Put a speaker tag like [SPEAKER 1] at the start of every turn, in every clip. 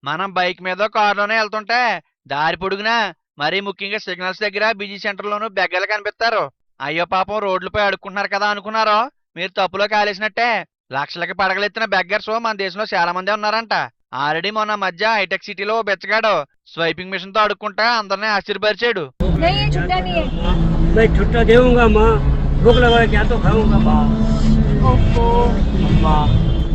[SPEAKER 1] మనం బైక్ మీద కారులోనే వెళ్తుంటే దారి పొడుగునా మరీ ముఖ్యంగా సిగ్నల్స్ దగ్గర బిజీ సెంటర్లోనూ బెగ్గలు కనిపిస్తారు. అయ్యో పాపం రోడ్లపై అడుక్కుంటున్నారు కదా అనుకున్నారో మీరు తప్పులో కాలేసినట్టే. లక్షలకి పడగలెత్తిన బెగ్గర్స్ మన దేశంలో చాలా మంది ఉన్నారంట. ఆల్రెడీ మొన్న మధ్య హైటెక్ సిటీలో ఓ బెచ్చగాడు స్వైపింగ్ మిషన్ తో అడుక్కుంటా అందరినీ ఆశ్చర్యపరిచాడు.
[SPEAKER 2] मैं छुट्टा देऊंगा माँ, भूख लगा क्या तो खाऊंगा माँ।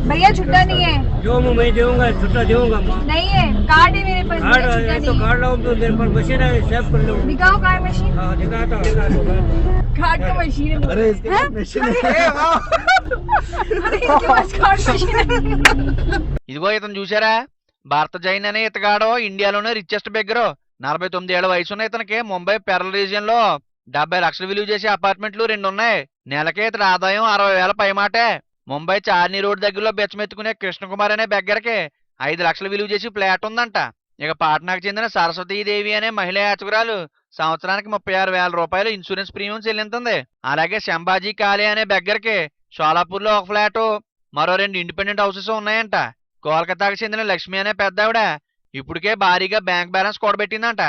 [SPEAKER 3] भैया छुट्टा नहीं है।
[SPEAKER 2] जो मैं देऊंगा छुट्टा देऊंगा माँ।
[SPEAKER 3] नहीं है, कार्ड है मेरे पास।
[SPEAKER 2] कार्ड है तो कार्ड लाऊं तो मेरे पर मशीन है, सेव कर लो।
[SPEAKER 3] दिखाओ कार्ड मशीन।
[SPEAKER 2] हाँ दिखाता हूँ।
[SPEAKER 3] कार्ड का मशीन है।
[SPEAKER 4] अरे इसके पास मशीन है।
[SPEAKER 3] अरे इसके पास कार्ड मशीन है।
[SPEAKER 1] ఇదిగో ఇతను చూసారా, భారత జైన్ అనే ఇతగాడో ఇండియాలోనే రిచెస్ట్ బెగ్గరు. 49 ఏళ్ల వయసున్న ఇతనికి ముంబై పెరల్ రీజియన్ లో 70 లక్షలు విలువ చేసే అపార్ట్మెంట్లు 2 ఉన్నాయి. నెలకే ఇతని ఆదాయం 60,000 పైమాటే. ముంబై చార్ని రోడ్ దగ్గరలో బెచ్చమెత్తుకునే కృష్ణకుమార్ అనే బెగ్గరకి 5 లక్షలు విలువ చేసి ఫ్లాట్ ఉందంట. ఇక పాట్నాకు చెందిన సరస్వతీదేవి అనే మహిళా యాచకురాలు సంవత్సరానికి 36,000 రూపాయలు ఇన్సూరెన్స్ ప్రీమియం చెల్లింతుంది. అలాగే శంభాజీ కాలే అనే బెగ్గరకి షోలాపూర్ లో ఒక ఫ్లాటు, మరో 2 ఇండిపెండెంట్ హౌసెస్ ఉన్నాయంట. కోల్కతాకు చెందిన లక్ష్మి అనే పెద్దావిడ ఇప్పటికే భారీగా బ్యాంక్ బ్యాలెన్స్ కూడబెట్టిందంట.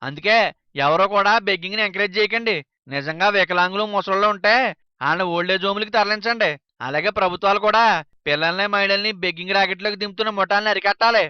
[SPEAKER 1] అందుకే ఎవరో కూడా బెగ్గింగ్ ని ఎంకరేజ్ చేయకండి. నిజంగా వికలాంగులు ముసళ్ళు ఉంటే వాళ్ళని ఓల్డేజ్ హోమ్లకి తరలించండి. అలాగే ప్రభుత్వాలు కూడా పిల్లల్ని మహిళల్ని బెగ్గింగ్ రాకెట్లోకి దింపుతున్న ముఠాలను అరికట్టాలి.